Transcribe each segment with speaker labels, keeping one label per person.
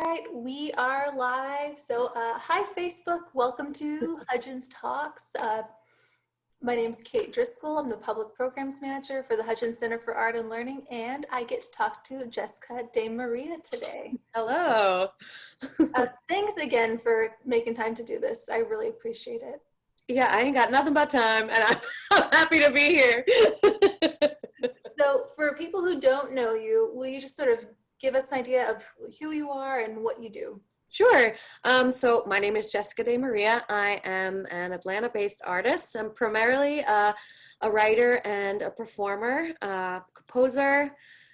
Speaker 1: Right, we are live. So, hi Facebook. Welcome to Hudgens Talks. My name's Kate Driscoll. I'm the Public Programs Manager for the Hudgens Center for Art and Learning, and I get to talk to Jessica De Maria today.
Speaker 2: Hello.
Speaker 1: Thanks again for making time to do this. I really appreciate it.
Speaker 2: Yeah, I ain't got nothing but time, and I'm happy to be here.
Speaker 1: So, for people who don't know you, will you just sort of give us an idea of who you are and what you do?
Speaker 2: Sure. So my name is Jessica De Maria. I am an Atlanta-based artist. I'm primarily a writer and a performer, composer,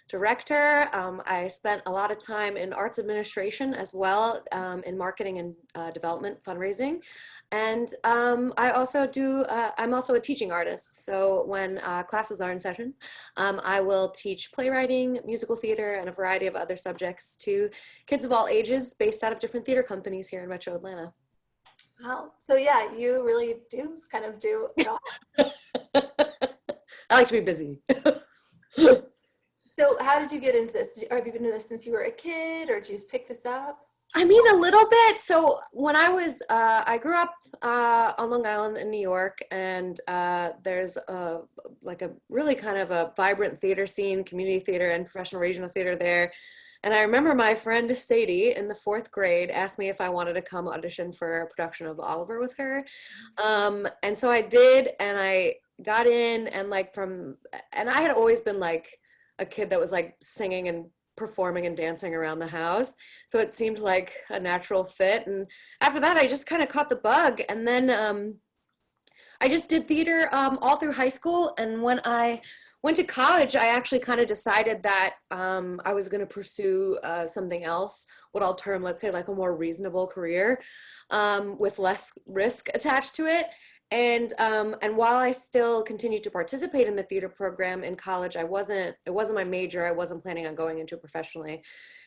Speaker 2: director. I spent a lot of time in arts administration as well, in marketing and development, fundraising. And I'm also a teaching artist. So when classes are in session, I will teach playwriting, musical theater, and a variety of other subjects to kids of all ages based out of different theater companies here in Metro Atlanta.
Speaker 1: Wow. So, yeah, you really do kind of do it all.
Speaker 2: I like to be busy.
Speaker 1: So how did you get into this? Have you been doing this since you were a kid, or did you just pick this up?
Speaker 2: I mean, a little bit. So when I grew up on Long Island in New York, and there's like a really kind of a vibrant theater scene, community theater and professional regional theater there. And I remember my friend Sadie in the fourth grade asked me if I wanted to come audition for a production of Oliver with her. And so I did, and I got in, and and I had always been like a kid that was like singing and performing and dancing around the house. So it seemed like a natural fit. And after that, I just kind of caught the bug. And then I just did theater all through high school. And when I went to college, I actually kind of decided that I was going to pursue something else, what I'll term, let's say, like a more reasonable career with less risk attached to it. And while I still continued to participate in the theater program in college, it wasn't my major. I wasn't planning on going into it professionally.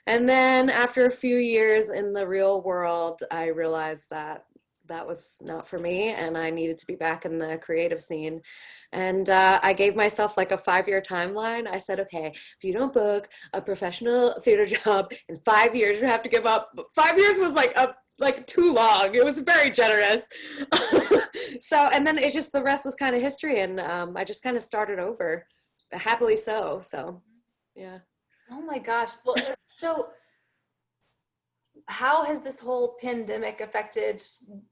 Speaker 2: And then after a few years in the real world, I realized that that was not for me, and I needed to be back in the creative scene. And I gave myself like a 5-year timeline. I said, okay, if you don't book a professional theater job in 5 years, you have to give up. 5 years was like too long. It was very generous. So, and then it just, the rest was kind of history, and I just kind of started over, happily so. So, yeah.
Speaker 1: Oh my gosh. Well, so how has this whole pandemic affected,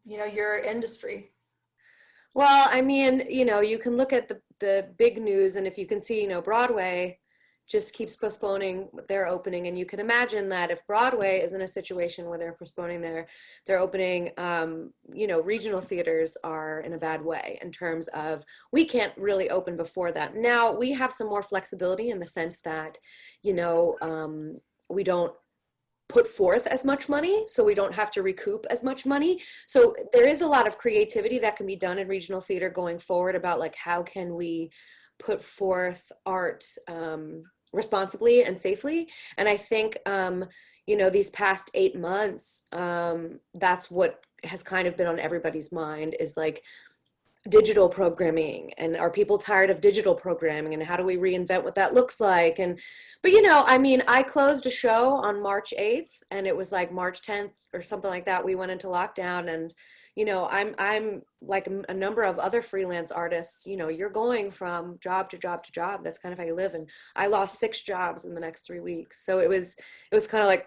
Speaker 1: your industry?
Speaker 2: Well, I mean, you can look at the big news, and if you can see, Broadway just keeps postponing their opening, and you can imagine that if Broadway is in a situation where they're postponing their opening, regional theaters are in a bad way in terms of we can't really open before that. Now we have some more flexibility in the sense that, we don't put forth as much money, so we don't have to recoup as much money. So there is a lot of creativity that can be done in regional theater going forward about like how can we put forth art responsibly and safely. And I think these past 8 months, that's what has kind of been on everybody's mind, is like digital programming, and are people tired of digital programming, and how do we reinvent what that looks like? But I mean, I closed a show on March 8th, and it was like March 10th or something like that, we went into lockdown. And I'm like a number of other freelance artists, you're going from job to job to job. That's kind of how you live. And I lost 6 jobs in the next 3 weeks. So it was kind of like,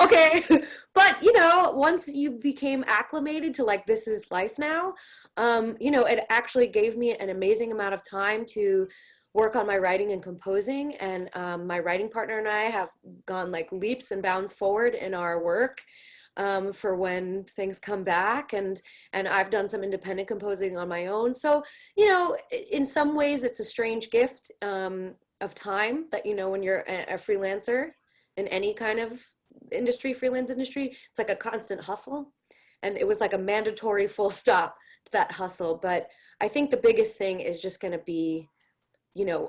Speaker 2: okay. But once you became acclimated to like, this is life now, it actually gave me an amazing amount of time to work on my writing and composing. And my writing partner and I have gone like leaps and bounds forward in our work for when things come back. And I've done some independent composing on my own. So, in some ways it's a strange gift of time that, when you're a freelancer in any kind of industry, freelance industry, it's like a constant hustle. And it was like a mandatory full stop to that hustle. But I think the biggest thing is just going to be,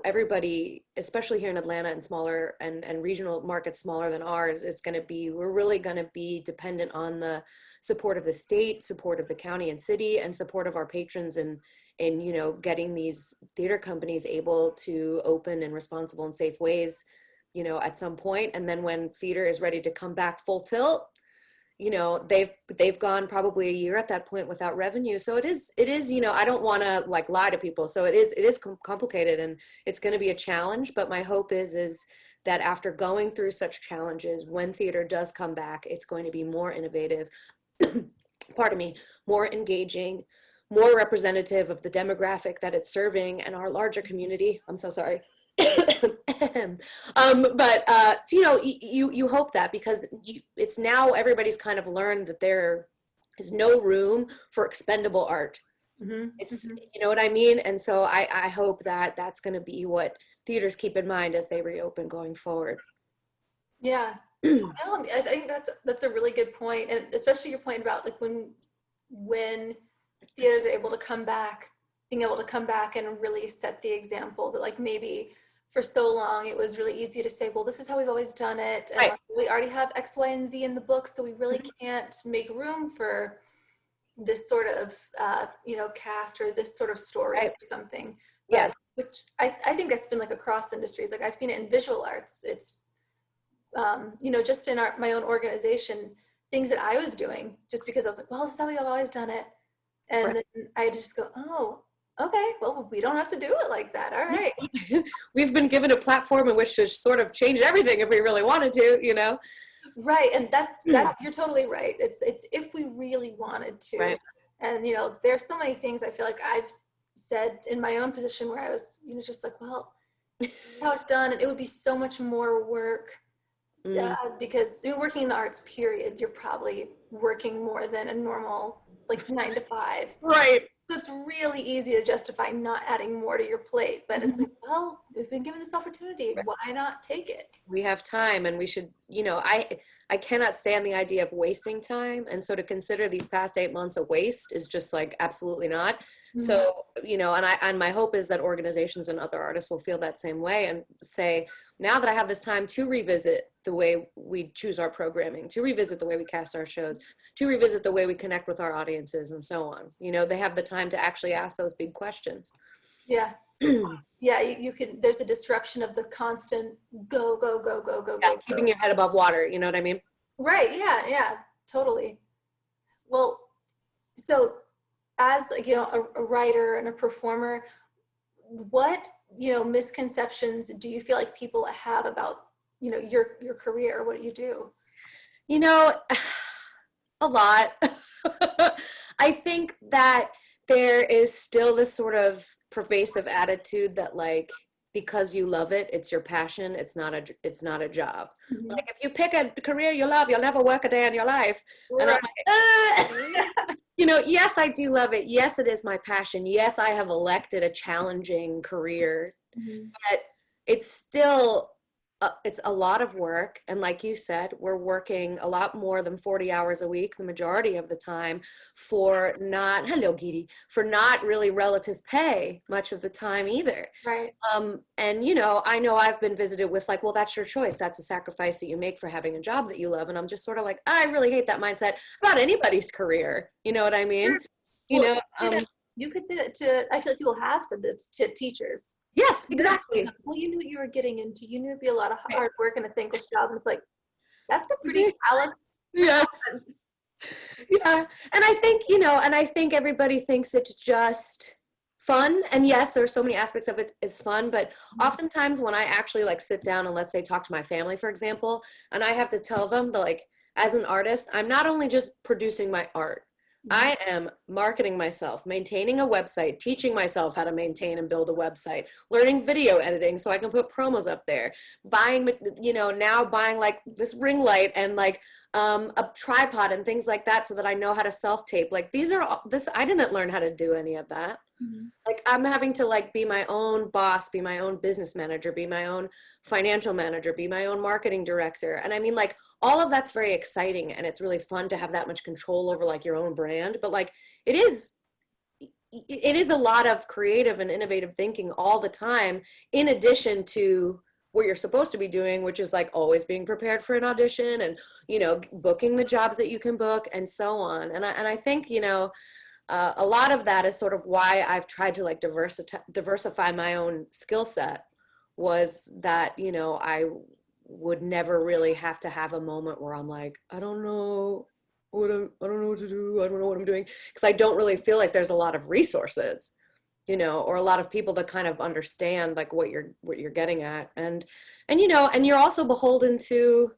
Speaker 2: everybody, especially here in Atlanta and smaller and regional markets smaller than ours, we're really going to be dependent on the support of the state, support of the county and city, and support of our patrons in getting these theater companies able to open in responsible and safe ways, you know, at some point. And then when theater is ready to come back full tilt, you know, they've gone probably a year at that point without revenue. So it is, you know, I don't want to like lie to people. So it is complicated, and it's going to be a challenge. But my hope is that after going through such challenges, when theater does come back, it's going to be more innovative, pardon me, more engaging, more representative of the demographic that it's serving and our larger community. I'm so sorry. So, you know, you hope that, because it's now everybody's kind of learned that there is no room for expendable art. It's, you know what I mean? And so I hope that that's going to be what theaters keep in mind as they reopen going forward.
Speaker 1: Yeah. No, I think that's a really good point, and especially your point about like when theaters are able to come back, being able to come back and really set the example that like maybe for so long it was really easy to say, well, this is how we've always done it, and
Speaker 2: Right.
Speaker 1: like, we already have X, Y, and Z in the book, so we really can't make room for this sort of you know, cast or this sort of story
Speaker 2: Right.
Speaker 1: or something.
Speaker 2: Yes.
Speaker 1: Which I think that's been like across industries. Like I've seen it in visual arts. It's you know, just in my own organization, things that I was doing just because I was like, well, this is how we've always done it. And
Speaker 2: Right.
Speaker 1: then I just go, oh, okay, well, we don't have to do it like that. All right.
Speaker 2: We've been given a platform in which to sort of change everything if we really wanted to, you know?
Speaker 1: Right. And that's you're totally right. It's if we really wanted to.
Speaker 2: Right.
Speaker 1: And, you know, there's so many things I feel like I've said in my own position where I was, you know, just like, well, how it's done. And it would be so much more work. Because you're working in the arts, period, you're probably working more than a normal like 9 to 5.
Speaker 2: Right.
Speaker 1: So it's really easy to justify not adding more to your plate. But it's like, well, we've been given this opportunity. Why not take it?
Speaker 2: We have time, and we should, you know, I cannot stand the idea of wasting time. And so to consider these past 8 months a waste is just like absolutely not. So, you know, and my hope is that organizations and other artists will feel that same way and say, now that I have this time to revisit the way we choose our programming, to revisit the way we cast our shows, to revisit the way we connect with our audiences and so on. You know, they have the time to actually ask those big questions.
Speaker 1: Yeah. Yeah, you can, there's a disruption of the constant go, go, go, go, go,
Speaker 2: Yeah,
Speaker 1: go.
Speaker 2: keeping your head above water, you know what I mean?
Speaker 1: Right, yeah, totally. Well, so as like, you know, a writer and a performer, what, you know, misconceptions do you feel like people have about, you know, your career, what you do?
Speaker 2: You know, a lot. I think that there is still this sort of pervasive attitude that like, because you love it, it's your passion, it's not a job. Like if you pick a career you love, you'll never work a day in your life. And I'm like, you know, yes, I do love it. Yes, it is my passion. Yes, I have elected a challenging career, but it's still it's a lot of work. And like you said, we're working a lot more than 40 hours a week the majority of the time for not, hello Gidi, for not really relative pay much of the time either.
Speaker 1: Right.
Speaker 2: And you know I've been visited with like, well, that's your choice, that's a sacrifice that you make for having a job that you love. And I'm just sort of like, I really hate that mindset about anybody's career, you know what I mean?
Speaker 1: Sure.
Speaker 2: You
Speaker 1: Well,
Speaker 2: know,
Speaker 1: you could say that to, I feel like people have said this to teachers.
Speaker 2: yes, exactly.
Speaker 1: Well, you knew what you were getting into. You knew it'd be a lot of hard work and a thankless job. And it's like, that's a pretty callous.
Speaker 2: Yeah. Yeah. And I think, you know, and I think everybody thinks it's just fun. And yes, there's so many aspects of it is fun, but oftentimes when I actually like sit down and let's say talk to my family, for example, and I have to tell them that like, as an artist, I'm not only just producing my art, I am marketing myself, maintaining a website, teaching myself how to maintain and build a website, learning video editing so I can put promos up there, buying, you know, now buying like this ring light and like a tripod and things like that so that I know how to self-tape. Like these are all, I didn't learn how to do any of that. Like I'm having to like be my own boss, be my own business manager, be my own financial manager, be my own marketing director. And I mean like all of that's very exciting and it's really fun to have that much control over like your own brand, but like it is a lot of creative and innovative thinking all the time in addition to what you're supposed to be doing, which is like always being prepared for an audition and, you know, booking the jobs that you can book and so on. And I think, you know, a lot of that is sort of why I've tried to like diversify my own skill set, was that, you know, would never really have to have a moment where I'm like, I don't know I don't know what to do. I don't know what I'm doing. Because I don't really feel like there's a lot of resources, you know, or a lot of people that kind of understand like what you're getting at. And you know, and you're also beholden to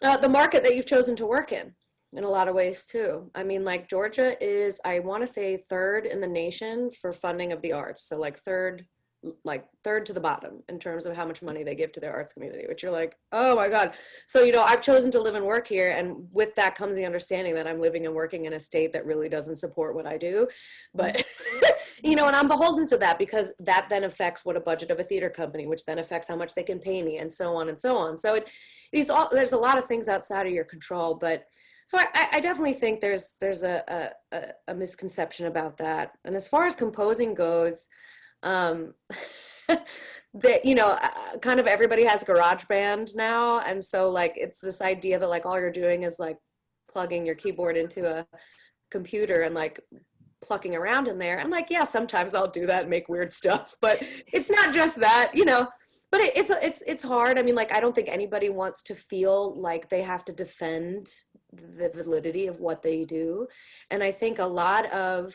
Speaker 2: the market that you've chosen to work in a lot of ways too. I mean, like Georgia is, I want to say, third in the nation for funding of the arts. So like third to the bottom in terms of how much money they give to their arts community, which you're like, oh my God. So, you know, I've chosen to live and work here. And with that comes the understanding that I'm living and working in a state that really doesn't support what I do. But, you know, and I'm beholden to that because that then affects what a budget of a theater company, which then affects how much they can pay me and so on and so on. So there's a lot of things outside of your control, but so I definitely think there's a misconception about that. And as far as composing goes, that, you know, kind of everybody has GarageBand now. And so like, it's this idea that like all you're doing is like plugging your keyboard into a computer and like plucking around in there. And like, yeah, sometimes I'll do that and make weird stuff, but it's not just that, you know. But it's hard. I mean, like, I don't think anybody wants to feel like they have to defend the validity of what they do. And I think a lot of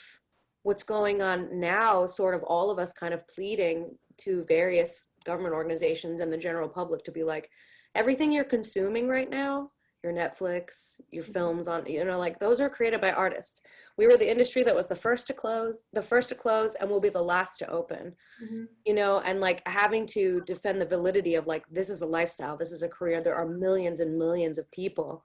Speaker 2: what's going on now, sort of all of us kind of pleading to various government organizations and the general public to be like, everything you're consuming right now, your Netflix, your films on, you know, like those are created by artists. We were the industry that was the first to close, and will be the last to open, you know, and like having to defend the validity of like, this is a lifestyle, this is a career. There are millions and millions of people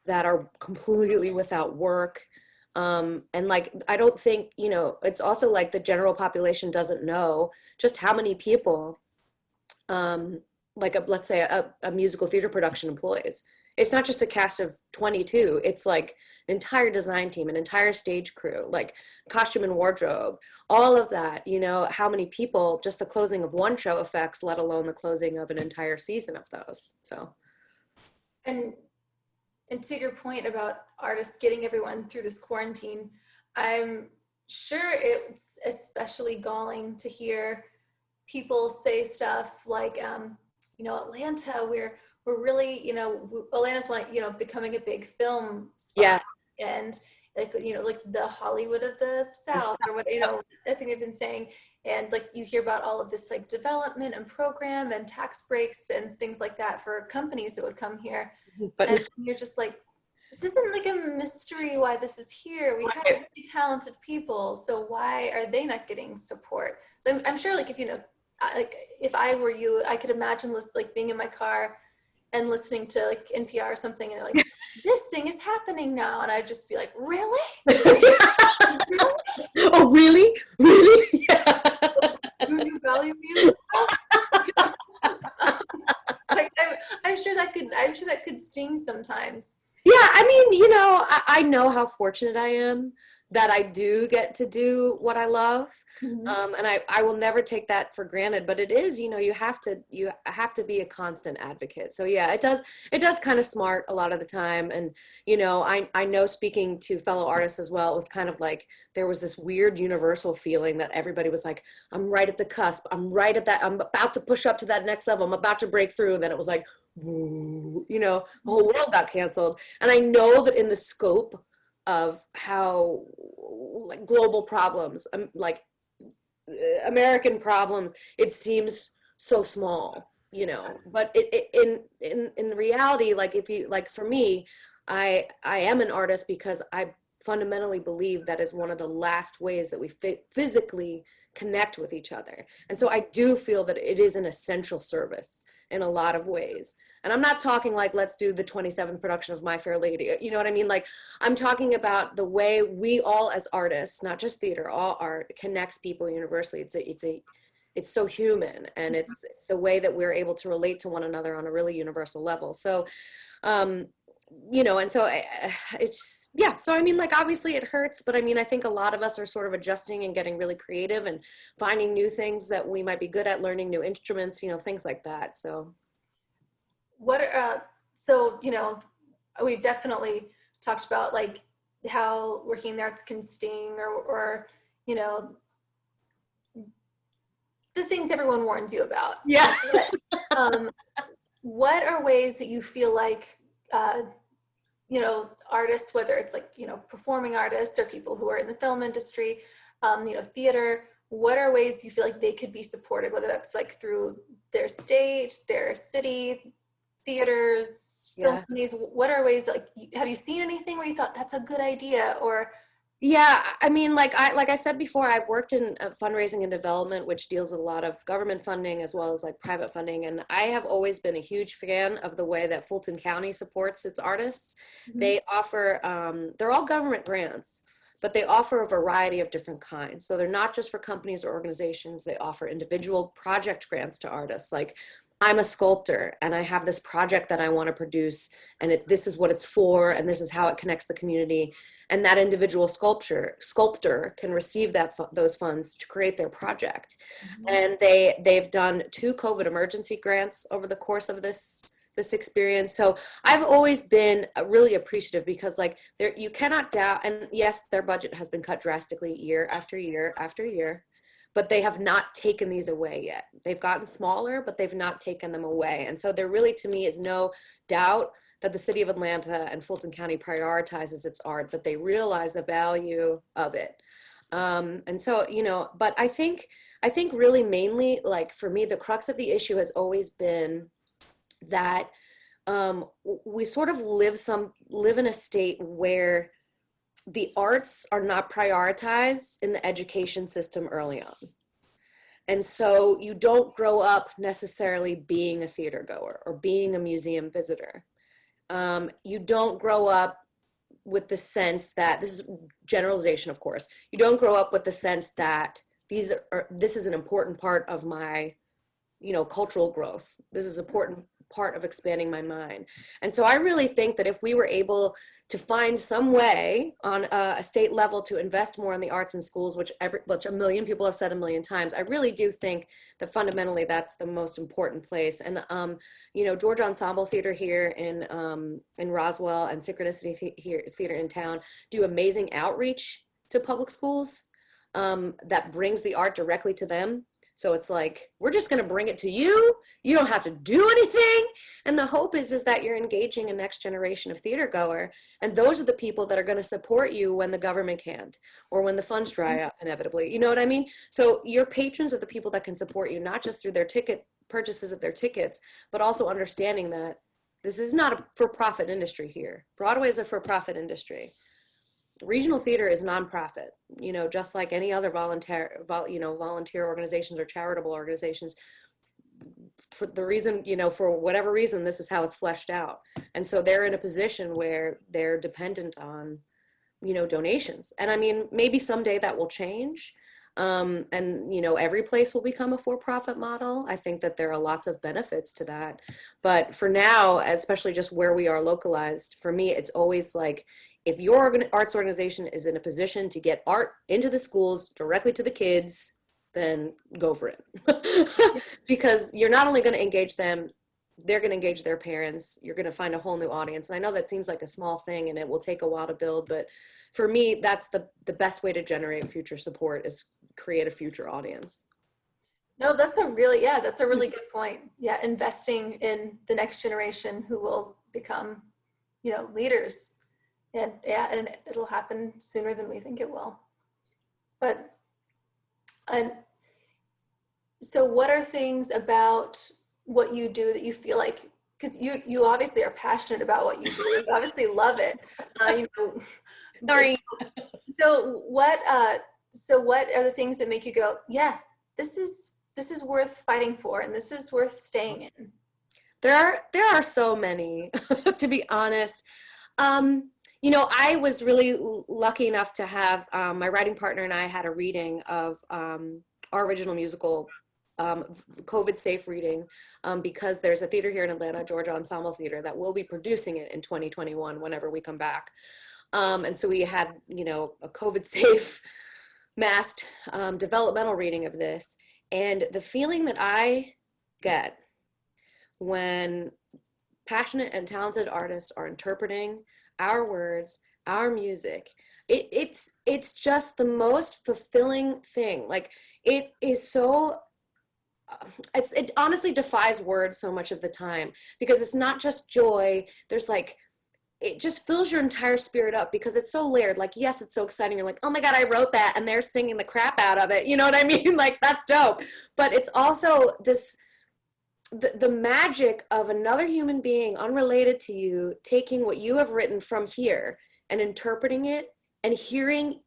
Speaker 2: that are completely without work. And like, I don't think, you know, it's also like the general population doesn't know just how many people, like let's say a musical theater production employs. It's not just a cast of 22. It's like an entire design team, an entire stage crew, like costume and wardrobe, all of that, you know, how many people just the closing of one show affects, let alone the closing of an entire season of those. So.
Speaker 1: And to your point about artists getting everyone through this quarantine, I'm sure it's especially galling to hear people say stuff like, you know, Atlanta, we're really, you know, Atlanta's one, you know, becoming a big film spot.
Speaker 2: Yeah.
Speaker 1: And like, you know, like the Hollywood of the South or what, you know, I think they've been saying. And like you hear about all of this like development and program and tax breaks and things like that for companies that would come here.
Speaker 2: But
Speaker 1: and you're just like, this isn't like a mystery why this is here. We have really talented people. So why are they not getting support? So I'm sure like if, you know, like if I were you, I could imagine like being in my car and listening to like NPR or something and like, this thing is happening now. And I'd just be like, really? Really?
Speaker 2: Oh, really? Really? Yeah.
Speaker 1: Do you value music? Like, I'm sure that could sting sometimes.
Speaker 2: Yeah, I mean, you know, I know how fortunate I am that I do get to do what I love. And I will never take that for granted, but it is, you know, you have to be a constant advocate. So yeah, it does kind of smart a lot of the time. And, you know, I know speaking to fellow artists as well, it was kind of like, there was this weird universal feeling that everybody was like, I'm right at the cusp. I'm right at that. I'm about to push up to that next level. I'm about to break through. And then it was like, woo, you know, the whole world got canceled. And I know that in the scope of how like global problems, like American problems, it seems so small, you know, but in reality, like if you, like for me, I am an artist because I fundamentally believe that is one of the last ways that we physically connect with each other. And so I do feel that it is an essential service in a lot of ways. And I'm not talking like, let's do the 27th production of My Fair Lady. You know what I mean? Like, I'm talking about the way we all as artists, not just theater, all art connects people universally. It's so human, and it's the way that we're able to relate to one another on a really universal level. So, you know, and so it's, yeah. So, I mean, like, obviously it hurts, but I mean, I think a lot of us are sort of adjusting and getting really creative and finding new things that we might be good at, learning new instruments, you know, things like that. So.
Speaker 1: So, you know, we've definitely talked about like how working in the arts can sting or, you know, the things everyone warns you about.
Speaker 2: Yeah.
Speaker 1: what are ways that you feel like, artists, whether it's like, performing artists or people who are in the film industry, theater, what are ways you feel like they could be supported, whether that's like through their state, their city, theaters, film
Speaker 2: Yeah.
Speaker 1: companies, what are ways that, like, have you seen anything where you thought that's a good idea? Or
Speaker 2: Yeah, I mean, like I said before, I've worked in fundraising and development, which deals with a lot of government funding as well as like private funding. And I have always been a huge fan of the way that Fulton County supports its artists.
Speaker 1: Mhm.
Speaker 2: They offer, they're all government grants, but they offer a variety of different kinds. So they're not just for companies or organizations. They offer individual project grants to artists. Like, I'm a sculptor and I have this project that I want to produce, and this is what it's for, and this is how it connects the community, and that individual sculptor can receive those funds to create their project.
Speaker 1: Mhm.
Speaker 2: And they've done 2 COVID emergency grants over the course of this experience. So I've always been really appreciative, because like, there, you cannot doubt, and yes, their budget has been cut drastically year after year after year, but they have not taken these away yet. They've gotten smaller, but they've not taken them away. And so there really, to me, is no doubt that the city of Atlanta and Fulton County prioritizes its art, that they realize the value of it. And so, but I think really mainly, like, for me, the crux of the issue has always been that we sort of live in a state where the arts are not prioritized in the education system early on. And so you don't grow up necessarily being a theater goer or being a museum visitor. You don't grow up with the sense that, this is generalization, of course, you don't grow up with the sense that this is an important part of my, cultural growth. This is an important part of expanding my mind. And so I really think that if we were able to find some way on a state level to invest more in the arts in schools, which a million people have said a million times, I really do think that fundamentally that's the most important place. And Georgia Ensemble Theater here in Roswell and Synchronicity Theater in town do amazing outreach to public schools that brings the art directly to them. So it's like, we're just going to bring it to you. You don't have to do anything. And the hope is that you're engaging a next generation of theater goer. And those are the people that are going to support you when the government can't, or when the funds dry up inevitably. You know what I mean? So your patrons are the people that can support you, not just through their purchases of their tickets, but also understanding that this is not a for-profit industry here. Broadway is a for-profit industry. Regional theater is nonprofit, just like any other volunteer organizations or charitable organizations. For the reason, for whatever reason, this is how it's fleshed out. And so they're in a position where they're dependent on, donations. And I mean, maybe someday that will change. And, every place will become a for-profit model. I think that there are lots of benefits to that. But for now, especially just where we are localized, for me, it's always like, if your arts organization is in a position to get art into the schools directly to the kids, then go for it. Because you're not only going to engage them, they're going to engage their parents. You're going to find a whole new audience. And I know that seems like a small thing and it will take a while to build, but for me, that's the best way to generate future support, is create a future audience.
Speaker 1: no, that's a really good point. Yeah, investing in the next generation who will become, leaders. And yeah, and it'll happen sooner than we think it will. But, and so what are things about what you do that you feel like, because you obviously are passionate about what you do, you obviously love it.
Speaker 2: Sorry.
Speaker 1: So what are the things that make you go, yeah, this is worth fighting for, and this is worth staying in?
Speaker 2: There are so many, to be honest. I was really lucky enough to have my writing partner and I had a reading of our original musical, COVID safe reading, because there's a theater here in Atlanta, Georgia Ensemble Theater, that will be producing it in 2021 whenever we come back. And so we had, a COVID safe masked developmental reading of this. And the feeling that I get when passionate and talented artists are interpreting our words, our music, it's just the most fulfilling thing. Like, it is so it honestly defies words so much of the time, because it's not just joy. There's like, it just fills your entire spirit up because it's so layered. Like, yes, it's so exciting. You're like, oh my God, I wrote that. And they're singing the crap out of it. You know what I mean? Like, that's dope. But it's also this, the magic of another human being unrelated to you taking what you have written from here and interpreting it and hearing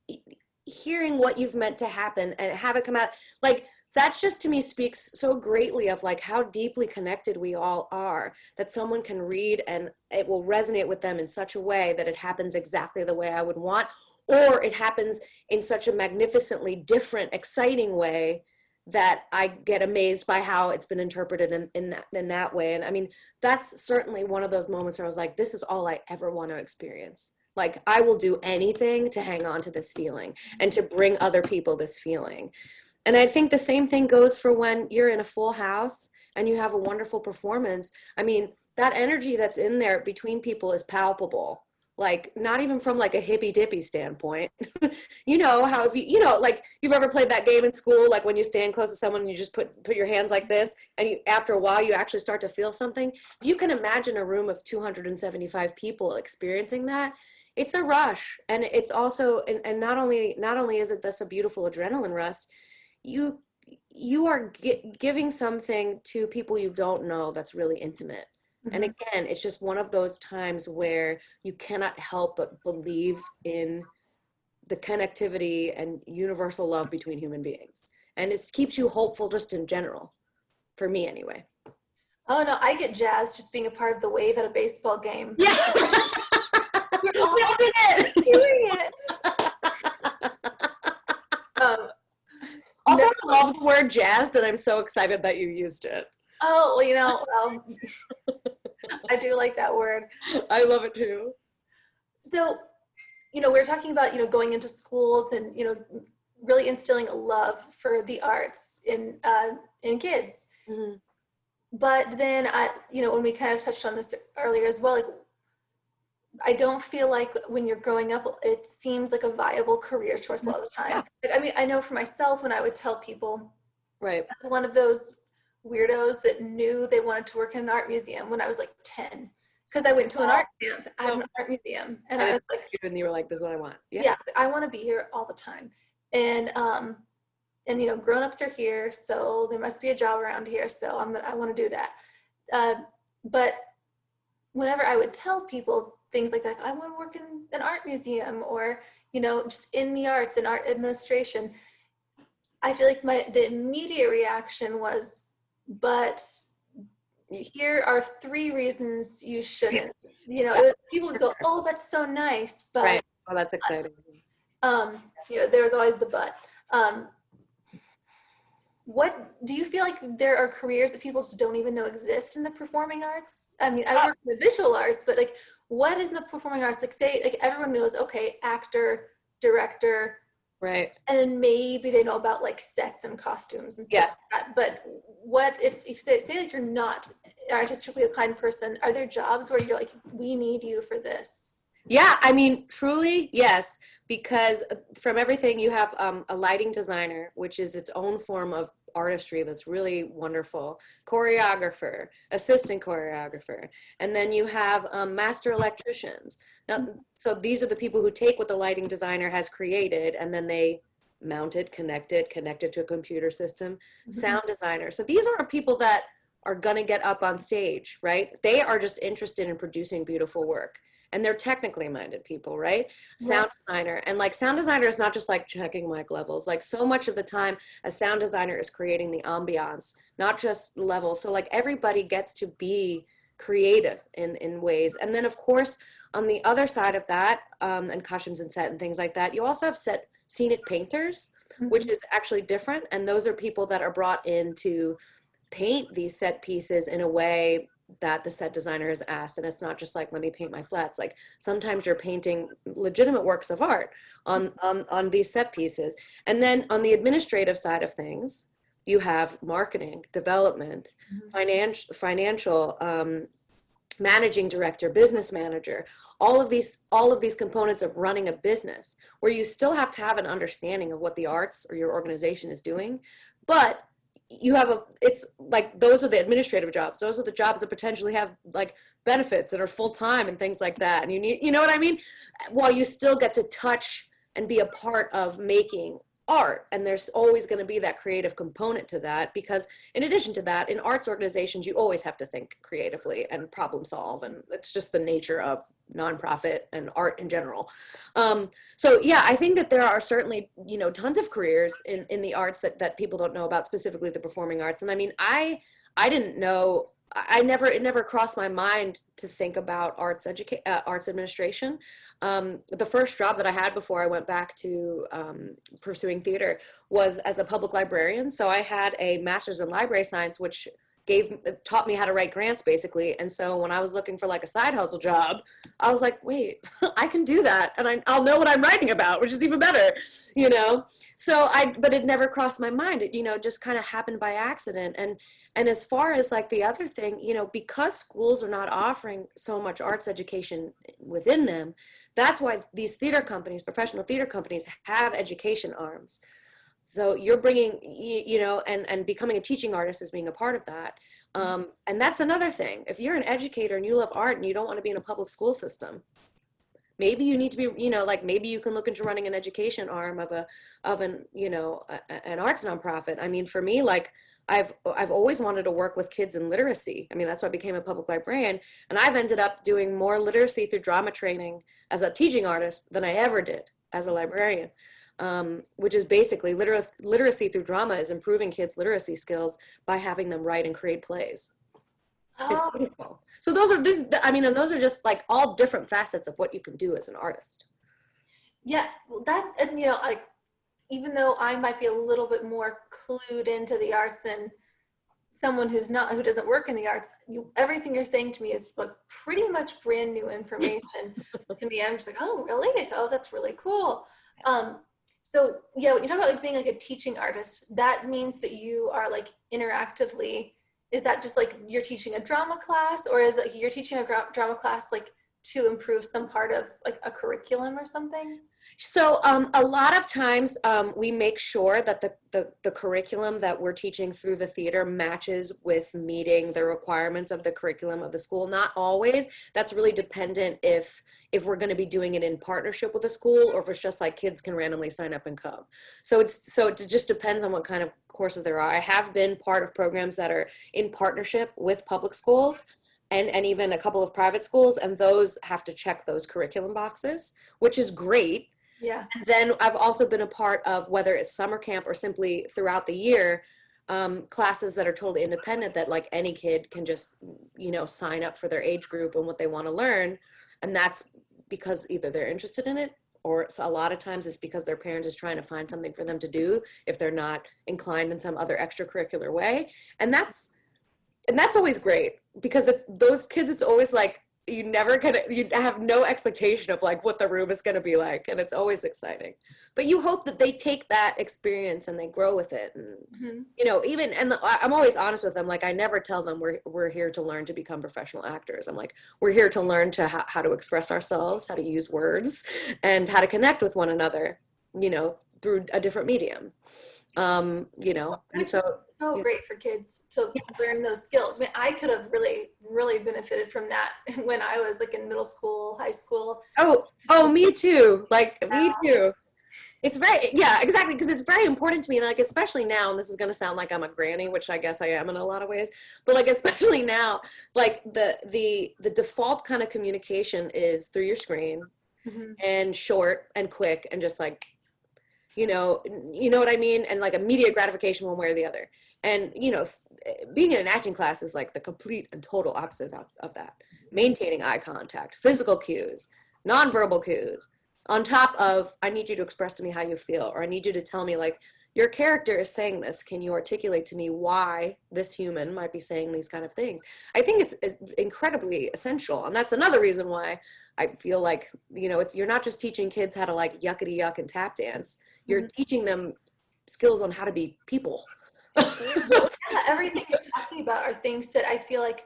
Speaker 2: what you've meant to happen and have it come out. Like, that's just, to me, speaks so greatly of like how deeply connected we all are, that someone can read and it will resonate with them in such a way that it happens exactly the way I would want, or it happens in such a magnificently different, exciting way that I get amazed by how it's been interpreted in that way. And I mean, that's certainly one of those moments where I was like, this is all I ever want to experience. Like, I will do anything to hang on to this feeling and to bring other people this feeling. And I think the same thing goes for when you're in a full house and you have a wonderful performance. I mean, that energy that's in there between people is palpable. Like, not even from like a hippy dippy standpoint. You know how, if you know, like, you've ever played that game in school, like when you stand close to someone and you just put your hands like this, and you, after a while, you actually start to feel something. If you can imagine a room of 275 people experiencing that, it's a rush. And it's also, and not only is it this a beautiful adrenaline rush, you are giving something to people you don't know that's really intimate. Mm-hmm. And again, it's just one of those times where you cannot help but believe in the connectivity and universal love between human beings. And it keeps you hopeful just in general, for me anyway.
Speaker 1: Oh no, I get jazzed just being a part of the wave at a baseball game.
Speaker 2: Yeah.
Speaker 1: We're all doing it.
Speaker 2: Also, I love the word jazzed, and I'm so excited that you used it.
Speaker 1: Oh, well, you know, I do like that word.
Speaker 2: I love it too.
Speaker 1: So, you know, we're talking about, you know, going into schools and, you know, really instilling a love for the arts in kids. Mm-hmm. But then you know, when we kind of touched on this earlier as well, like, I don't feel like when you're growing up, it seems like a viable career choice a lot of the time. Yeah. Like, I mean, I know for myself, when I would tell people, right, I was one of those weirdos that knew they wanted to work in an art museum when I was like 10, because I went to an art camp at an art museum, and I was like,
Speaker 2: and you were like, this is what I want.
Speaker 1: Yeah, I want to be here all the time. And you know, grown-ups are here, so there must be a job around here, so I want to do that. But whenever I would tell people things like that, I want to work in an art museum, or, you know, just in the arts and art administration, I feel like the immediate reaction was, but here are 3 reasons you shouldn't. You know, people would go, oh, that's so nice, but
Speaker 2: right. Oh, that's exciting.
Speaker 1: You know, there was always the but. What do you feel like there are careers that people just don't even know exist in the performing arts? I mean, I work in the visual arts, but like, what is in the performing arts? Like, say, like, everyone knows, okay, actor, director, right? And then maybe they know about like sets and costumes and stuff like that. But what if say like you're not an artistically inclined person? Are there jobs where you're like, we need you for this?
Speaker 2: Yeah, I mean, truly, yes. Because from everything, you have a lighting designer, which is its own form of artistry that's really wonderful, choreographer, assistant choreographer, and then you have master electricians. Now, so these are the people who take what the lighting designer has created, and then they mount it, connect it to a computer system. Mm-hmm. Sound designer. So these aren't people that are gonna get up on stage, right? They are just interested in producing beautiful work. And they're technically minded people, right? Sound designer. And like, sound designer is not just like checking mic levels. Like, so much of the time, a sound designer is creating the ambiance, not just levels. So like, everybody gets to be creative in ways. And then of course, on the other side of that, and costumes and set and things like that, you also have scenic painters, mm-hmm. which is actually different. And those are people that are brought in to paint these set pieces in a way that the set designer is asked. And it's not just like, let me paint my flats. Like, sometimes you're painting legitimate works of art on these set pieces. And then on the administrative side of things, you have marketing, development, mm-hmm. financial, managing director, business manager, all of these components of running a business, where you still have to have an understanding of what the arts or your organization is doing, but you have it's like, those are the administrative jobs. Those are the jobs that potentially have like benefits and are full-time and things like that. And you need, you know what I mean? While you still get to touch and be a part of making art. And there's always going to be that creative component to that, because in addition to that, in arts organizations, you always have to think creatively and problem solve. And it's just the nature of nonprofit and art in general. So yeah, I think that there are certainly, tons of careers in the arts that people don't know about, specifically the performing arts. And I mean, I didn't know, it never crossed my mind to think about arts administration. The first job that I had before I went back to pursuing theater was as a public librarian. So I had a master's in library science, which taught me how to write grants basically. And so when I was looking for like a side hustle job, I was like, wait, I can do that. And I'll know what I'm writing about, which is even better, So but it never crossed my mind. It, just kind of happened by accident. And as far as like the other thing, because schools are not offering so much arts education within them, that's why these theater companies, professional theater companies, have education arms. So you're bringing, and becoming a teaching artist is being a part of that. And that's another thing. If you're an educator and you love art and you don't want to be in a public school system, maybe you need to be, maybe you can look into running an education arm of an arts nonprofit. I mean, for me, like, I've always wanted to work with kids in literacy. I mean, that's why I became a public librarian. And I've ended up doing more literacy through drama training as a teaching artist than I ever did as a librarian. Which is basically literacy through drama is improving kids' literacy skills by having them write and create plays. It's
Speaker 1: Oh,
Speaker 2: beautiful. So and those are just like all different facets of what you can do as an artist.
Speaker 1: yeah, well, that, and like, even though I might be a little bit more clued into the arts than someone who doesn't work in the arts, everything you're saying to me is like pretty much brand new information to me. I'm just like, oh, really? Oh, that's really cool. So yeah, when you talk about like being like a teaching artist, that means that you are like interactively, is that just like you're teaching a drama class, or is it you're teaching a drama class like to improve some part of like a curriculum or something?
Speaker 2: So a lot of times we make sure that the curriculum that we're teaching through the theater matches with meeting the requirements of the curriculum of the school. Not always. That's really dependent if we're going to be doing it in partnership with a school, or if it's just like kids can randomly sign up and come. So it just depends on what kind of courses there are. I have been part of programs that are in partnership with public schools, and even a couple of private schools, and those have to check those curriculum boxes, which is great.
Speaker 1: Yeah.
Speaker 2: Then I've also been a part of, whether it's summer camp or simply throughout the year, classes that are totally independent, that like any kid can just, sign up for their age group and what they want to learn. And that's because either they're interested in it, or a lot of times it's because their parent is trying to find something for them to do if they're not inclined in some other extracurricular way. And that's always great, because it's those kids, it's always like, you have no expectation of like what the room is going to be like, and it's always exciting. But you hope that they take that experience and they grow with it. And I'm always honest with them. Like, I never tell them we're here to learn to become professional actors. I'm like, we're here to learn to how to express ourselves, how to use words, and how to connect with one another, through a different medium. And so
Speaker 1: Great for kids to learn those skills. I mean, I could have really, really benefited from that when I was like in middle school, high school.
Speaker 2: Oh, me too. Like, me too. It's yeah, exactly. Because it's very important to me. And like, especially now, and this is going to sound like I'm a granny, which I guess I am in a lot of ways, but like, especially now, like the default kind of communication is through your screen, and short and quick, and just like, you know what I mean? And like immediate gratification one way or the other. And, being in an acting class is like the complete and total opposite of that. Maintaining eye contact, physical cues, nonverbal cues, on top of, I need you to express to me how you feel, or I need you to tell me, like, your character is saying this. Can you articulate to me why this human might be saying these kind of things? I think it's incredibly essential. And that's another reason why I feel like, you're not just teaching kids how to like yuckity yuck and tap dance. You're teaching them skills on how to be people.
Speaker 1: Yeah, everything you're talking about are things that I feel like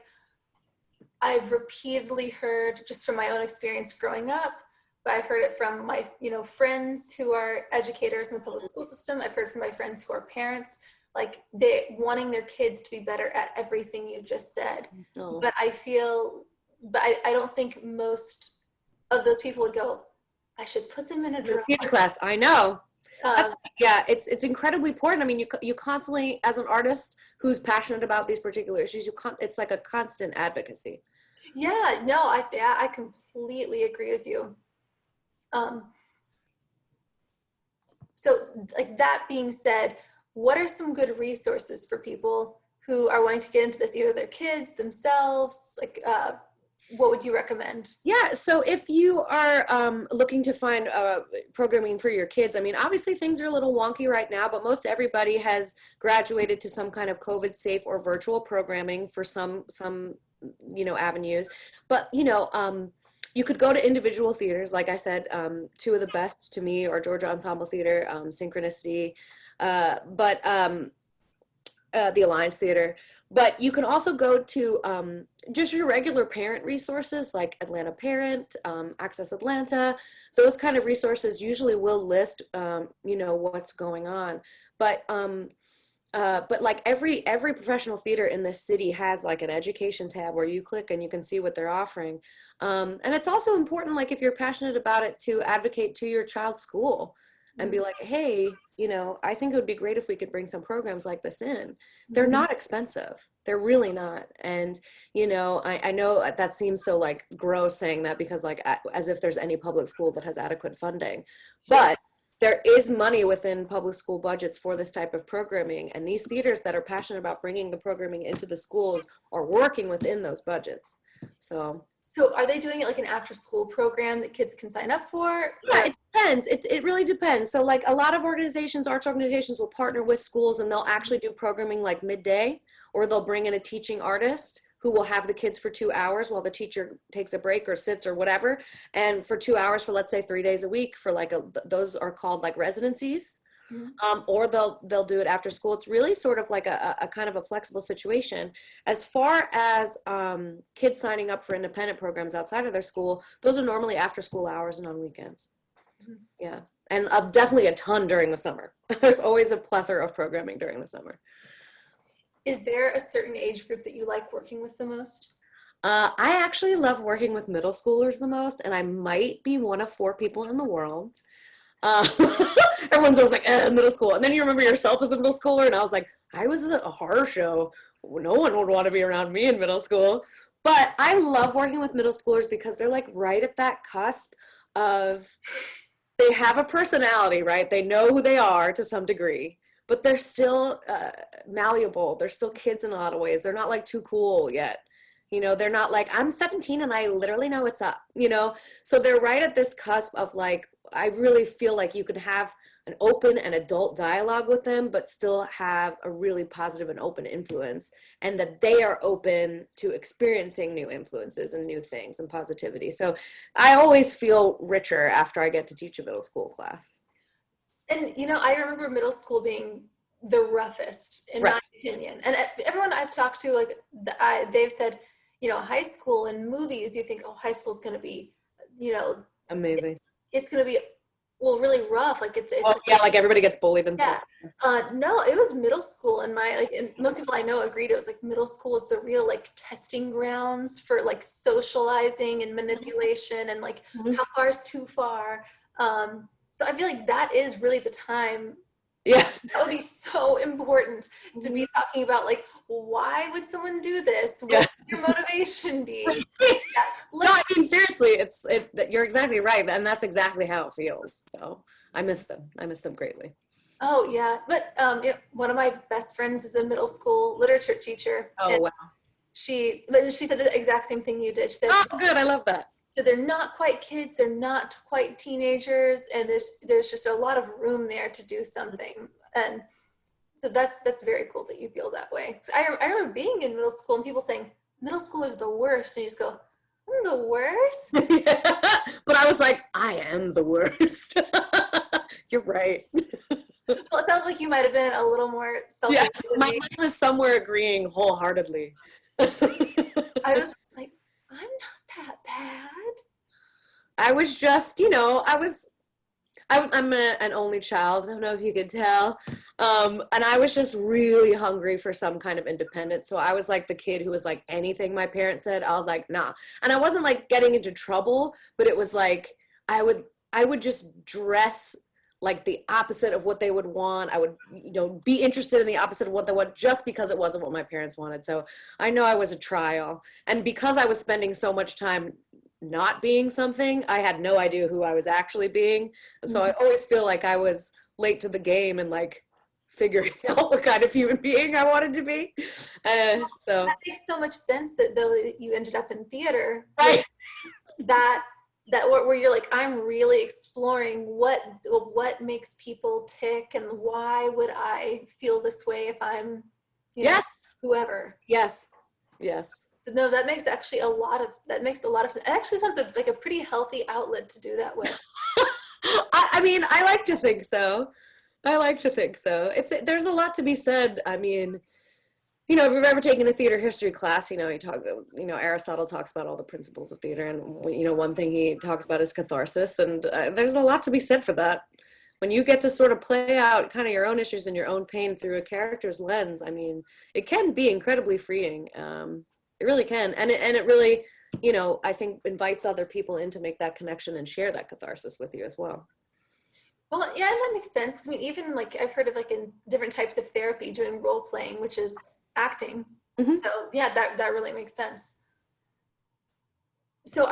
Speaker 1: I've repeatedly heard just from my own experience growing up, but I've heard it from my, friends who are educators in the public school system. I've heard from my friends who are parents, like they wanting their kids to be better at everything you just said.
Speaker 2: Oh.
Speaker 1: But I don't think most of those people would go, I should put them in a drama
Speaker 2: Theater class, I know.
Speaker 1: um,
Speaker 2: Yeah, it's incredibly important. I mean, you constantly, as an artist who's passionate about these particular issues, it's like a constant advocacy.
Speaker 1: yeah, no, I completely agree with you. So like that being said, what are some good resources for people who are wanting to get into this, either their kids, themselves, like what would you recommend?
Speaker 2: Yeah, so if you are looking to find programming for your kids, I mean, obviously things are a little wonky right now, but most everybody has graduated to some kind of COVID safe or virtual programming for some avenues. But you could go to individual theaters, like I said. Two of the best to me are Georgia Ensemble Theater, Synchronicity, but the Alliance Theater. But you can also go to just your regular parent resources like Atlanta Parent, Access Atlanta. Those kind of resources usually will list, what's going on. But like every professional theater in this city has like an education tab where you click and you can see what they're offering. And it's also important, like if you're passionate about it, to advocate to your child's school and be like, hey, I think it would be great if we could bring some programs like this in. They're not expensive. They're really not. And, I know that seems so like gross saying that, because like as if there's any public school that has adequate funding, but there is money within public school budgets for this type of programming. And these theaters that are passionate about bringing the programming into the schools are working within those budgets. So
Speaker 1: Are they doing it like an after school program that kids can sign up for?
Speaker 2: yeah, it depends. It really depends. So like a lot of arts organizations will partner with schools and they'll actually do programming like midday, or they'll bring in a teaching artist who will have the kids for 2 hours while the teacher takes a break or sits or whatever. And for 2 hours for, let's say, 3 days a week for like those are called like residencies. Or they'll do it after school. It's really sort of like a kind of a flexible situation. As far as kids signing up for independent programs outside of their school, those are normally after school hours and on weekends. Yeah, and definitely a ton during the summer. There's always a plethora of programming during the summer.
Speaker 1: Is there a certain age group that you like working with the most?
Speaker 2: I actually love working with middle schoolers the most, and I might be one of 4 people in the world. Everyone's always like, middle school. And then you remember yourself as a middle schooler, and I was like, I was at a horror show. No one would want to be around me in middle school. But I love working with middle schoolers because they're like right at that cusp of, they have a personality, right? They know who they are to some degree, but they're still malleable. They're still kids in a lot of ways. They're not like too cool yet. They're not like, I'm 17 and I literally know what's up, So they're right at this cusp of like, I really feel like you can have an open and adult dialogue with them, but still have a really positive and open influence, and that they are open to experiencing new influences and new things and positivity. So I always feel richer after I get to teach a middle school class.
Speaker 1: And, I remember middle school being the roughest, in my opinion. And everyone I've talked to, like, they've said, high school and movies, you think, oh, high school is going to be,
Speaker 2: amazing.
Speaker 1: It's going to be, really rough. Like it's
Speaker 2: like everybody gets bullied and stuff.
Speaker 1: No, it was middle school, and and most people I know agreed it was like middle school is the real like testing grounds for like socializing and manipulation and like how far is too far. So I feel like that is really the time.
Speaker 2: Yeah,
Speaker 1: that would be so important to be talking about, like, why would someone do this? What would your motivation be?
Speaker 2: No, I mean, seriously, you're exactly right. And that's exactly how it feels. So I miss them. I miss them greatly.
Speaker 1: Oh yeah. But one of my best friends is a middle school literature teacher.
Speaker 2: Oh, wow.
Speaker 1: She said the exact same thing you did. She said,
Speaker 2: oh, good. I love that.
Speaker 1: So they're not quite kids, they're not quite teenagers, and there's just a lot of room there to do something. And so that's very cool that you feel that way. I remember being in middle school and people saying, middle school is the worst. And you just go, I'm the worst?
Speaker 2: Yeah. But I was like, I am the worst. You're right.
Speaker 1: Well, it sounds like you might have been a little more selfish.
Speaker 2: Yeah, my mind was somewhere agreeing wholeheartedly.
Speaker 1: I was just like, I'm not that bad.
Speaker 2: I was just, I an only child. I don't know if you could tell. And I was just really hungry for some kind of independence. So I was like the kid who was like anything my parents said, I was like, nah. And I wasn't like getting into trouble, but it was like I would just dress like the opposite of what they would want. I would, be interested in the opposite of what they want just because it wasn't what my parents wanted. So I know I was a trial. And because I was spending so much time not being something, I had no idea who I was actually being. So I always feel like I was late to the game and like figuring out what kind of human being I wanted to be. So
Speaker 1: that makes so much sense that though you ended up in theater,
Speaker 2: right.
Speaker 1: that where you're like, I'm really exploring what makes people tick and why would I feel this way if I'm,
Speaker 2: Yes.
Speaker 1: whoever.
Speaker 2: Yes.
Speaker 1: So no, that makes a lot of sense. It actually sounds like a pretty healthy outlet to do that with.
Speaker 2: I mean, I like to think so. There's a lot to be said. I mean, if you've ever taken a theater history class, Aristotle talks about all the principles of theater, and one thing he talks about is catharsis, and there's a lot to be said for that. When you get to sort of play out kind of your own issues and your own pain through a character's lens, I mean, it can be incredibly freeing. It really can, and it really, I think invites other people in to make that connection and share that catharsis with you as well.
Speaker 1: Well, yeah, that makes sense. I mean, even like I've heard of like in different types of therapy doing role playing, which is acting. So yeah, that really makes sense. So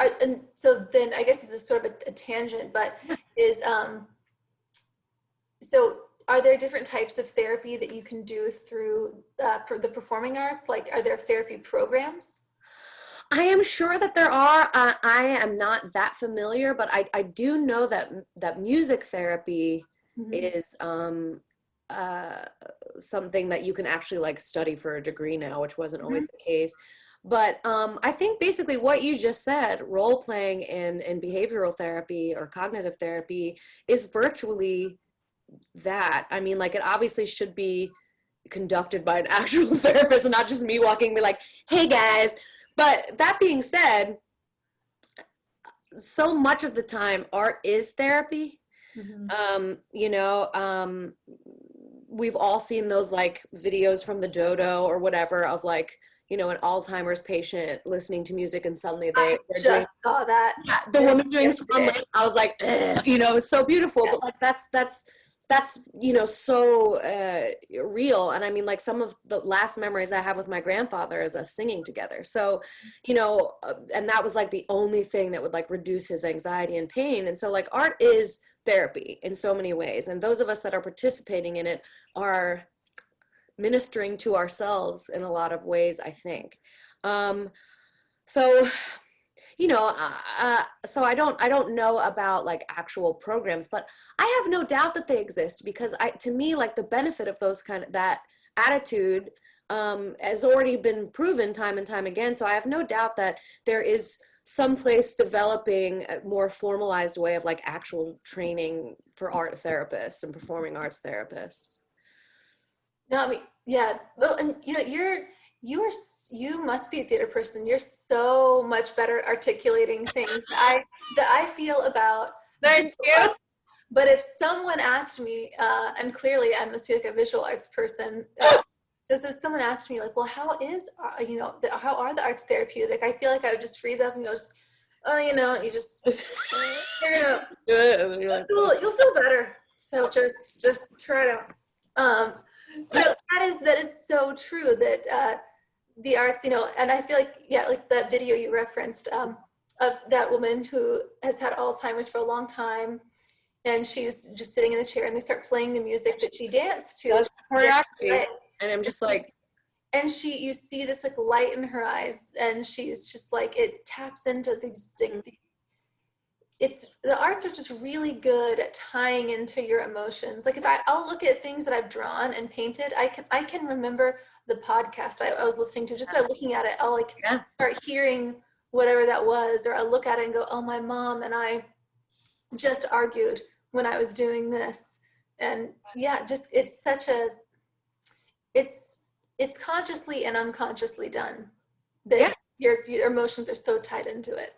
Speaker 1: then I guess this is sort of a tangent, but is so are there different types of therapy that you can do through the performing arts? Like, are there therapy programs?
Speaker 2: I am sure that there are. I am not that familiar, but I do know that music therapy is something that you can actually like study for a degree now, which wasn't always the case. But I think basically what you just said, role playing in behavioral therapy or cognitive therapy, is virtually that. I mean, like, it obviously should be conducted by an actual therapist and not just me walking and be like, hey guys. But that being said, so much of the time art is therapy. We've all seen those like videos from the Dodo or whatever of like, an Alzheimer's patient listening to music and suddenly
Speaker 1: I just saw that.
Speaker 2: Yeah, the woman doing Swan Lake, I was like, it was so beautiful. Yeah. But like that's so real. And I mean, like, some of the last memories I have with my grandfather is us singing together. So, and that was like the only thing that would like reduce his anxiety and pain. And so like art is therapy in so many ways. And those of us that are participating in it are ministering to ourselves in a lot of ways, I think. So I don't know about like actual programs, but I have no doubt that they exist, because to me, like, the benefit of that attitude has already been proven time and time again. So I have no doubt that there is someplace developing a more formalized way of like actual training for art therapists and performing arts therapists.
Speaker 1: No, I mean, yeah. Well, and you must be a theater person. You're so much better at articulating things that I feel about.
Speaker 2: Thank you.
Speaker 1: But if someone asked me, and clearly I must be like a visual arts person, if someone asked me like, well, how are the arts therapeutic? I feel like I would just freeze up and go, you just do it. You'll feel better. So just try it out. That is so true, that the arts, and I feel like, yeah, like that video you referenced of that woman who has had Alzheimer's for a long time, and she's just sitting in the chair and they start playing the music that she danced to.
Speaker 2: Choreography. And I'm just like,
Speaker 1: and you see this like light in her eyes, and she's just like, it taps into these the arts are just really good at tying into your emotions. Like, if I'll look at things that I've drawn and painted, I can remember the podcast I was listening to just by looking at it. I'll start hearing whatever that was, or I look at it and go, oh, my mom and I just argued when I was doing this. And yeah, just it's consciously and unconsciously done. That your emotions are so tied into it.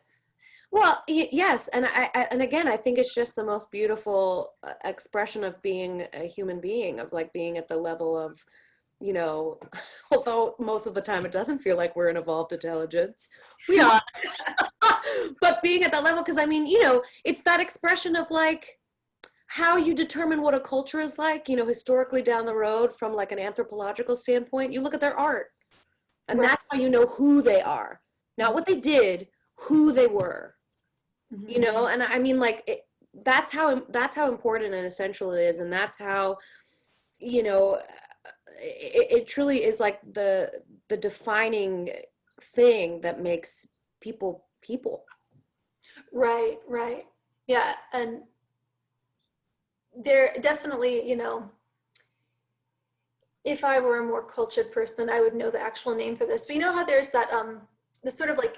Speaker 2: Well, yes, and and again, I think it's just the most beautiful expression of being a human being, of like being at the level of, you know, although most of the time it doesn't feel like we're an evolved intelligence, we are, but being at that level, because I mean, you know, it's that expression of like how you determine what a culture is like, you know, historically down the road from like an anthropological standpoint, you look at their art, and
Speaker 1: Right.
Speaker 2: that's how you know who they are, not what they did, who they were, you
Speaker 1: Mhm.
Speaker 2: know. And I mean like that's how important and essential it is, and that's how, you know, it truly is like the defining thing that makes people people.
Speaker 1: Right, right. Yeah, and there definitely, you know, if I were a more cultured person, I would know the actual name for this. But you know how there's that the sort of like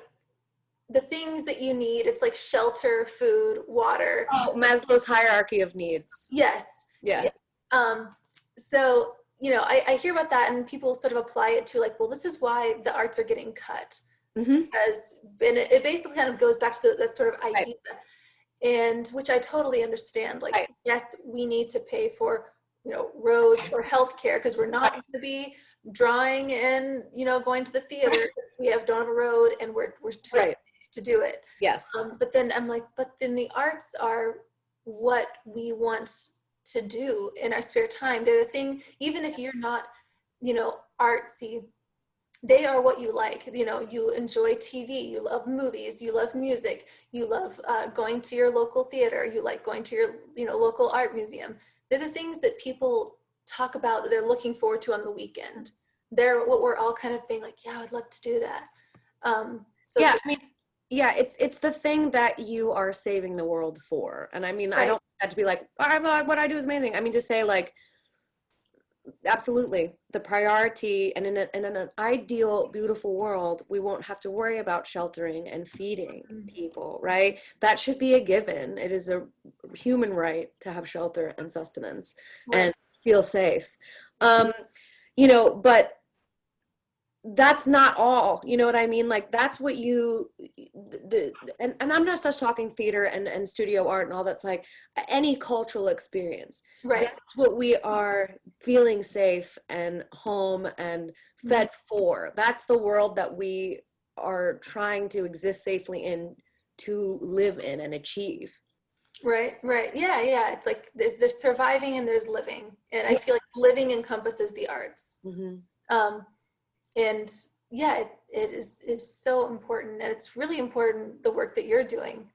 Speaker 1: the things that you need, it's like shelter, food, water.
Speaker 2: Oh, Maslow's hierarchy of needs.
Speaker 1: Yes.
Speaker 2: Yeah.
Speaker 1: Yes. So, you know, I hear about that and people sort of apply it to like, well, this is why the arts are getting cut.
Speaker 2: Hmm.
Speaker 1: Because and it basically kind of goes back to that sort of
Speaker 2: Right.
Speaker 1: idea, and which I totally understand. Like,
Speaker 2: Right.
Speaker 1: yes, we need to pay for, you know, roads or healthcare because we're not
Speaker 2: Right.
Speaker 1: going to be drawing and, you know, going to the theater if we don't have a road and we're too sick
Speaker 2: Right.
Speaker 1: to do it.
Speaker 2: Yes.
Speaker 1: But then I'm like, but then the arts are what we want to do in our spare time. They're the thing, even if you're not, you know, artsy, they are what you like. You know, you enjoy TV, you love movies, you love music, you love going to your local theater, you like going to your, you know, local art museum. They're the things that people talk about that they're looking forward to on the weekend. They're what we're all kind of being like, yeah, I'd love to do that. So
Speaker 2: Yeah,
Speaker 1: for,
Speaker 2: I mean, yeah, it's the thing that you are saving the world for. And I mean, I don't
Speaker 1: right,
Speaker 2: want that to be like, what I do is amazing. I mean, to say like, absolutely, the priority, and in an ideal, beautiful world, we won't have to worry about sheltering and feeding people, right? That should be a given. It is a human right to have shelter and sustenance
Speaker 1: right,
Speaker 2: and feel safe. Um, you know, but that's not all, you know what I mean? Like that's what you and I'm not just talking theater and studio art and all. That's like any cultural experience,
Speaker 1: right.
Speaker 2: that's what we are feeling safe and home and
Speaker 1: Mhm.
Speaker 2: fed for. That's the world that we are trying to exist safely in, to live in and achieve.
Speaker 1: Right, right. Yeah, yeah. It's like there's surviving and there's living. And I
Speaker 2: Yeah.
Speaker 1: feel like living encompasses the arts.
Speaker 2: Hmm.
Speaker 1: Um, and yeah, it is so important. And it's really important the work that you're doing.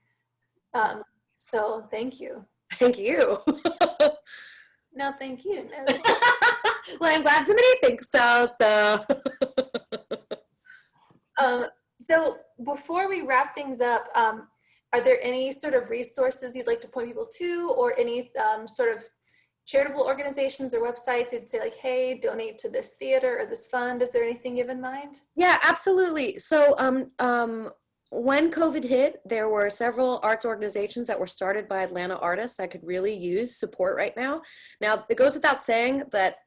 Speaker 1: Um, so thank you.
Speaker 2: Thank you.
Speaker 1: No, thank you. No.
Speaker 2: Well, I'm glad somebody thinks so. So
Speaker 1: Um, so before we wrap things up, are there any sort of resources you'd like to point people to, or any sort of charitable organizations or websites you'd say like, hey, donate to this theater or this fund? Is there anything you have in mind?
Speaker 2: yeah, absolutely. So, when COVID hit, there were several arts organizations that were started by Atlanta artists that could really use support right now. Now, it goes without saying that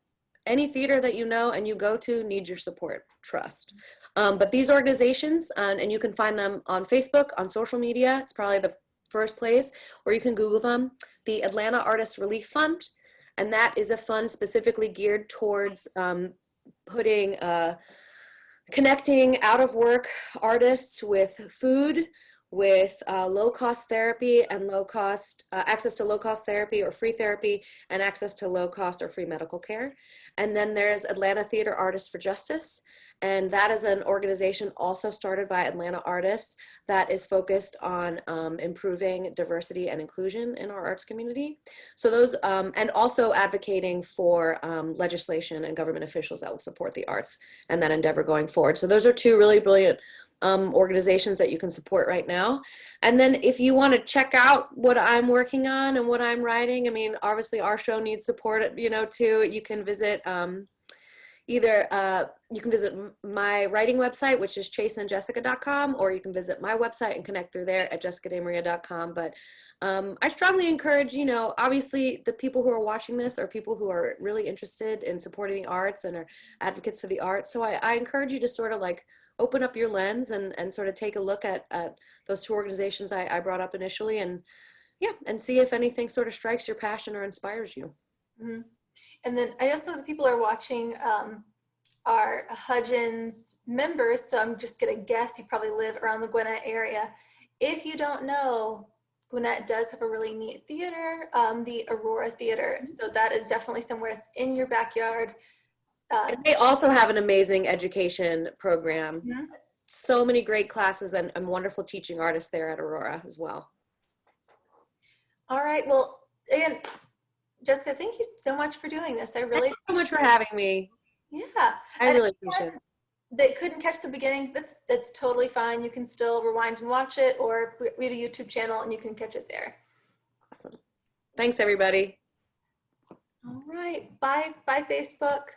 Speaker 2: any theater that you know and you go to needs your support, trust. But these organizations, and you can find them on Facebook, on social media, it's probably the first place, or you can Google them, the Atlanta Artist Relief Fund. And that is a fund specifically geared towards putting connecting out of work artists with food, with low cost therapy and low cost access to low cost therapy or free therapy, and access to low cost or free medical care. And then there's Atlanta Theater Artists for Justice. And that is an organization also started by Atlanta artists that is focused on improving diversity and inclusion in our arts community. So those, and also advocating for legislation and government officials that will support the arts and that endeavor going forward. So those are two really brilliant organizations that you can support right now. And then if you want to check out what I'm working on and what I'm writing, I mean, obviously our show needs support, you know, too. You can visit either you can visit my writing website, which is chaseandjessica.com, or you can visit my website and connect through there at jessicademaria.com. But I strongly encourage, you know, obviously the people who are watching this are people who are really interested in supporting the arts and are advocates for the arts. So I encourage you to sort of like open up your lens and sort of take a look at those two organizations I brought up initially, and yeah, and see if anything sort of strikes your passion or inspires you.
Speaker 1: Mhm. And then I know some of the people are watching are Hudgens members, so I'm just gonna guess you probably live around the Gwinnett area. If you don't know, Gwinnett does have a really neat theater, the Aurora Theater. So that is definitely somewhere that's in your backyard.
Speaker 2: And they also have an amazing education program.
Speaker 1: Mhm.
Speaker 2: So many great classes and wonderful teaching artists there at Aurora as well.
Speaker 1: All right, well, again, Jessica, thank you so much for doing this. I really
Speaker 2: Thanks so much for having me.
Speaker 1: Yeah.
Speaker 2: I
Speaker 1: And
Speaker 2: really appreciate it.
Speaker 1: they couldn't catch the beginning, that's totally fine. You can still rewind and watch it, or we have a YouTube channel and you can catch it there.
Speaker 2: Awesome. Thanks, everybody.
Speaker 1: All right. Bye, Facebook.